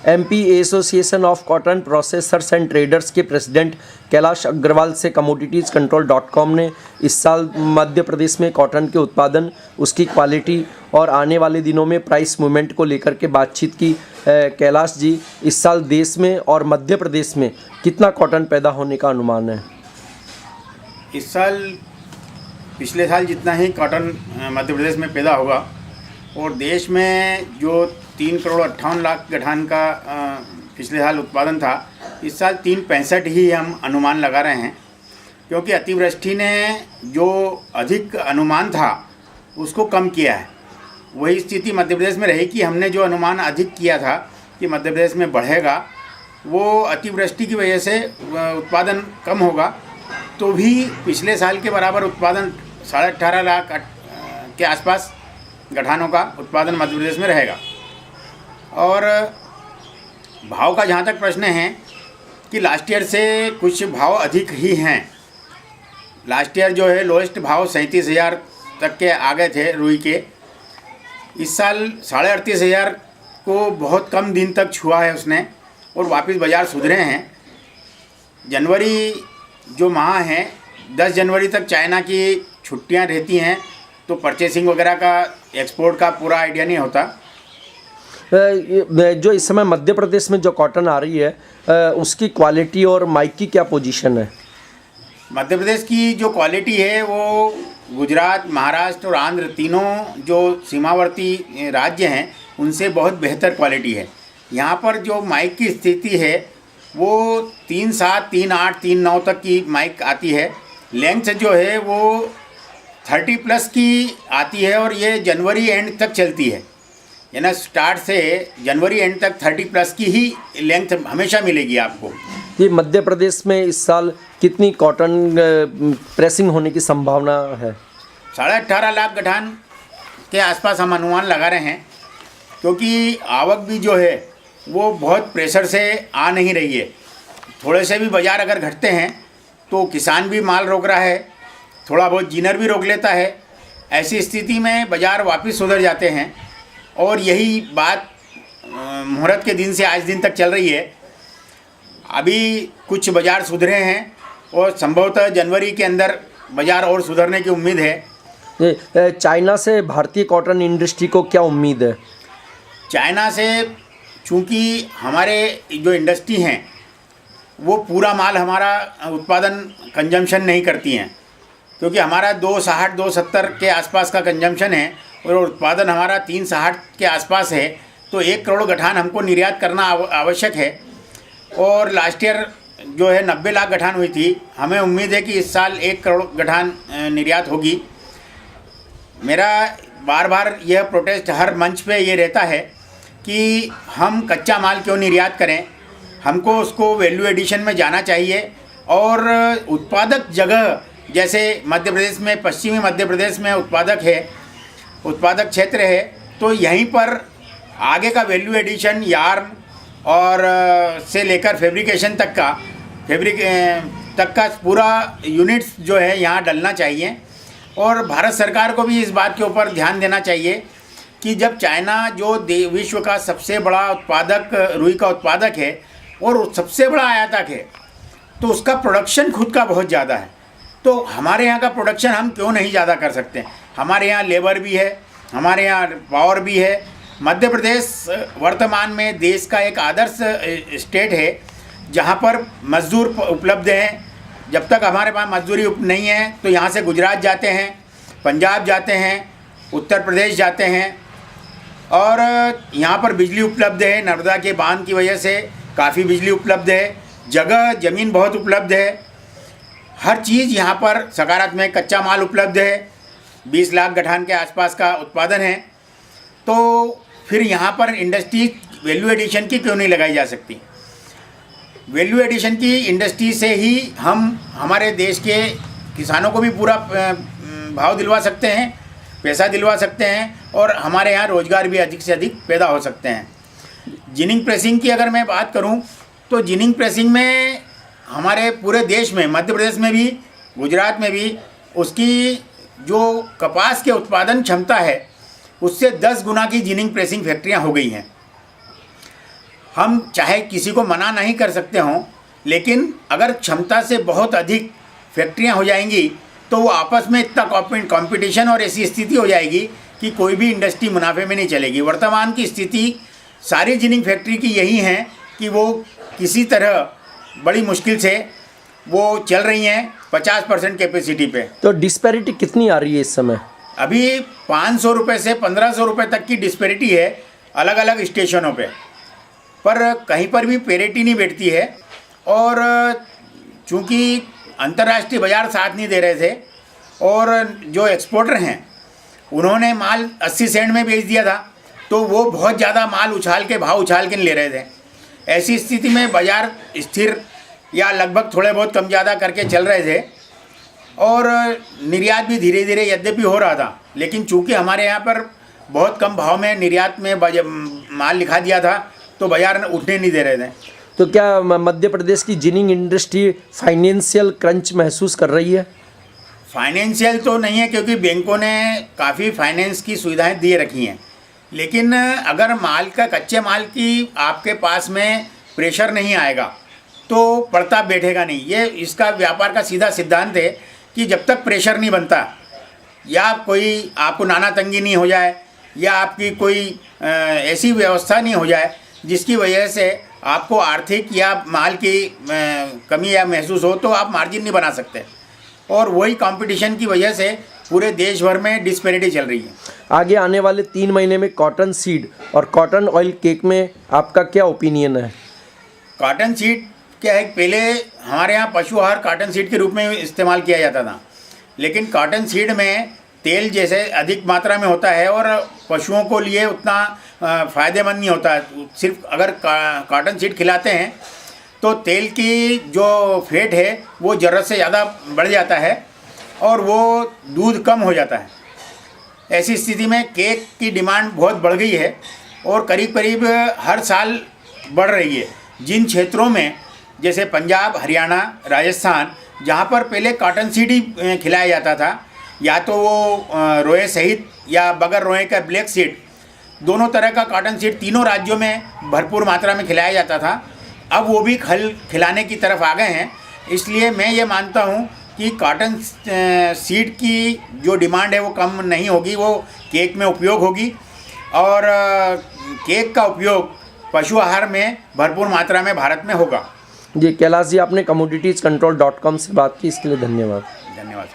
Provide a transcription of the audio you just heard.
MP association of cotton processors and traders के president Kailash Agarwal से commodities control .com ने इस साल मध्य प्रदेश में कॉटन के उत्पादन, उसकी क्वालिटी और आने वाले दिनों में प्राइस मूवमेंट को लेकर के बातचीत की। कैलाश जी, इस साल देश में और मध्य प्रदेश में कितना कॉटन पैदा होने का अनुमान है? इस साल पिछले साल जितना ही कॉटन मध्य प्रदेश में पैदा होगा और देश में जो 3,58,00,000 गठान का पिछले साल उत्पादन था, इस साल 3,65 ही हम अनुमान लगा रहे हैं, क्योंकि अतिवृष्टि ने जो अधिक अनुमान था उसको कम किया है। वही स्थिति मध्य प्रदेश में रही कि हमने जो अनुमान अधिक किया था कि मध्य प्रदेश में बढ़ेगा, वो अतिवृष्टि की वजह से उत्पादन कम होगा। तो भी पिछले साल के बराबर उत्पादन 18.5 लाख के आसपास गठानों का उत्पादन मध्य प्रदेश में रहेगा। और भाव का जहाँ तक प्रश्न है कि लास्ट ईयर से कुछ भाव अधिक ही हैं। लास्ट ईयर जो है लोएस्ट भाव 37,000 तक के आ गए थे रुई के। इस साल 38,500 को बहुत कम दिन तक छुआ है उसने और वापस बाज़ार सुधरे हैं। जनवरी जो माह है, 10 जनवरी तक चाइना की छुट्टियां रहती हैं, तो परचेसिंग वगैरह का, एक्सपोर्ट का पूरा आइडिया नहीं होता। जो इस समय मध्य प्रदेश में जो कॉटन आ रही है, उसकी क्वालिटी और माइक की क्या पोजीशन है? मध्य प्रदेश की जो क्वालिटी है वो गुजरात, महाराष्ट्र और आंध्र तीनों जो सीमावर्ती राज्य हैं उनसे बहुत बेहतर क्वालिटी है। यहाँ पर जो माइक की स्थिति है वो 3.7, 3.8, 3.9 तक की माइक आती है। लेंथ जो है वो 30+ की आती है और ये जनवरी एंड तक चलती है। यानी स्टार्ट से जनवरी एंड तक 30+ की ही लेंथ हमेशा मिलेगी आपको। ये मध्य प्रदेश में इस साल कितनी कॉटन प्रेसिंग होने की संभावना है? 18.5 लाख गठान के आसपास हम अनुमान लगा रहे हैं, क्योंकि आवक भी जो है वो बहुत प्रेशर से आ नहीं रही है। थोड़े से भी बाज़ार अगर घटते हैं तो किसान भी माल रोक रहा है, थोड़ा बहुत जीनर भी रोक लेता है। ऐसी स्थिति में बाज़ार वापस सुधर जाते हैं और यही बात मुहूर्त के दिन से आज दिन तक चल रही है। अभी कुछ बाज़ार सुधरे हैं और संभवतः जनवरी के अंदर बाज़ार और सुधरने की उम्मीद है। चाइना से भारतीय कॉटन इंडस्ट्री को क्या उम्मीद है? चाइना से चूँकि हमारे जो इंडस्ट्री हैं वो पूरा माल हमारा उत्पादन कंजम्पशन नहीं करती हैं, क्योंकि हमारा 260, 270 के आसपास का कंजम्पशन है और उत्पादन हमारा 360 के आसपास है। तो 1 करोड़ गठान हमको निर्यात करना आवश्यक है। और लास्ट ईयर जो है 90 लाख गठान हुई थी। हमें उम्मीद है कि इस साल 1 करोड़ गठान निर्यात होगी। मेरा बार बार यह प्रोटेस्ट हर मंच पे ये रहता है कि हम कच्चा माल क्यों निर्यात करें, हमको उसको वैल्यू एडिशन में जाना चाहिए। और उत्पादक जगह जैसे मध्य प्रदेश में, पश्चिमी मध्य प्रदेश में उत्पादक क्षेत्र है, तो यहीं पर आगे का वैल्यू एडिशन यार्न और से लेकर फैब्रिकेशन तक का पूरा यूनिट्स जो है यहाँ डलना चाहिए। और भारत सरकार को भी इस बात के ऊपर ध्यान देना चाहिए कि जब चाइना जो विश्व का सबसे बड़ा उत्पादक, रुई का उत्पादक है और सबसे बड़ा आयातक है, तो उसका प्रोडक्शन खुद का बहुत ज़्यादा है। तो हमारे यहाँ का प्रोडक्शन हम क्यों नहीं ज़्यादा कर सकते? हमारे यहाँ लेबर भी है, हमारे यहाँ पावर भी है। मध्य प्रदेश वर्तमान में देश का एक आदर्श स्टेट है जहाँ पर मजदूर उपलब्ध हैं। जब तक हमारे पास मजदूरी नहीं है तो यहाँ से गुजरात जाते हैं, पंजाब जाते हैं, उत्तर प्रदेश जाते हैं। और यहाँ पर बिजली उपलब्ध है, नर्मदा के बांध की वजह से काफ़ी बिजली उपलब्ध है, जगह ज़मीन बहुत उपलब्ध है, हर चीज़ यहाँ पर सकारात्मक कच्चा माल उपलब्ध है। 20 लाख गठान के आसपास का उत्पादन है। तो फिर यहाँ पर इंडस्ट्री वैल्यू एडिशन की क्यों नहीं लगाई जा सकती? वैल्यू एडिशन की इंडस्ट्री से ही हम हमारे देश के किसानों को भी पूरा भाव दिलवा सकते हैं, पैसा दिलवा सकते हैं और हमारे यहाँ रोज़गार भी अधिक से अधिक पैदा हो सकते हैं। जिनिंग प्रेसिंग की अगर मैं बात करूँ तो जिनिंग प्रेसिंग में हमारे पूरे देश में, मध्य प्रदेश में भी, गुजरात में भी, उसकी जो कपास के उत्पादन क्षमता है उससे 10 गुना की जिनिंग प्रेसिंग फैक्ट्रियाँ हो गई हैं। हम चाहे किसी को मना नहीं कर सकते हों, लेकिन अगर क्षमता से बहुत अधिक फैक्ट्रियां हो जाएंगी तो वो आपस में इतना कंपटीशन और ऐसी स्थिति हो जाएगी कि कोई भी इंडस्ट्री मुनाफे में नहीं चलेगी। वर्तमान की स्थिति सारी जिनिंग फैक्ट्री की यही है कि वो किसी तरह बड़ी मुश्किल से वो चल रही हैं 50% कैपेसिटी पे। तो डिस्पैरिटी कितनी आ रही है इस समय? अभी 500 रुपये से 1500 रुपये तक की डिस्पैरिटी है अलग अलग स्टेशनों पर कहीं पर भी पेरिटी नहीं बैठती है। और चूँकि अंतर्राष्ट्रीय बाज़ार साथ नहीं दे रहे थे और जो एक्सपोर्टर हैं उन्होंने माल 80 सेंट में बेच दिया था, तो वो बहुत ज़्यादा माल भाव उछाल के ले रहे थे। ऐसी स्थिति में बाज़ार स्थिर या लगभग थोड़े बहुत कम ज़्यादा करके चल रहे थे और निर्यात भी धीरे धीरे यद्यपि हो रहा था, लेकिन चूँकि हमारे यहाँ पर बहुत कम भाव में निर्यात में माल लिखा दिया था तो बाज़ार उठने नहीं दे रहे थे। तो क्या मध्य प्रदेश की जिनिंग इंडस्ट्री फाइनेंशियल क्रंच महसूस कर रही है? फाइनेंशियल तो नहीं है, क्योंकि बैंकों ने काफ़ी फाइनेंस की सुविधाएं दे रखी हैं, लेकिन अगर कच्चे माल की आपके पास में प्रेशर नहीं आएगा तो पड़ता बैठेगा नहीं। ये इसका व्यापार का सीधा सिद्धांत है कि जब तक प्रेशर नहीं बनता या कोई आपको नाना तंगी नहीं हो जाए या आपकी कोई ऐसी व्यवस्था नहीं हो जाए जिसकी वजह से आपको आर्थिक या माल की कमी या महसूस हो, तो आप मार्जिन नहीं बना सकते। और वही कंपटीशन की वजह से पूरे देश भर में डिस्पैरिटी चल रही है। आगे आने वाले 3 महीने में कॉटन सीड और कॉटन ऑयल केक में आपका क्या ओपिनियन है? कॉटन सीड क्या है, पहले हमारे यहाँ पशु आहार कॉटन सीड के रूप में इस्तेमाल किया जाता था, लेकिन कॉटन सीड में तेल जैसे अधिक मात्रा में होता है और पशुओं को लिए उतना फ़ायदेमंद नहीं होता। सिर्फ अगर कॉटन सीड खिलाते हैं तो तेल की जो फैट है वो ज़रूरत से ज़्यादा बढ़ जाता है और वो दूध कम हो जाता है। ऐसी स्थिति में केक की डिमांड बहुत बढ़ गई है और करीब करीब हर साल बढ़ रही है। जिन क्षेत्रों में जैसे पंजाब, हरियाणा, राजस्थान, जहाँ पर पहले कॉटन सीड ही खिलाया जाता था, या तो वो रोए सहित या बगैर रोए का ब्लैक सीड, दोनों तरह का कॉटन सीड तीनों राज्यों में भरपूर मात्रा में खिलाया जाता था। अब वो भी खिलाने की तरफ आ गए हैं। इसलिए मैं ये मानता हूँ कि कॉटन सीड की जो डिमांड है वो कम नहीं होगी, वो केक में उपयोग होगी और केक का उपयोग पशु आहार में भरपूर मात्रा में भारत में होगा। जी कैलाश जी, आपने commoditiescontrol.com से बात की, इसके लिए धन्यवाद। धन्यवाद।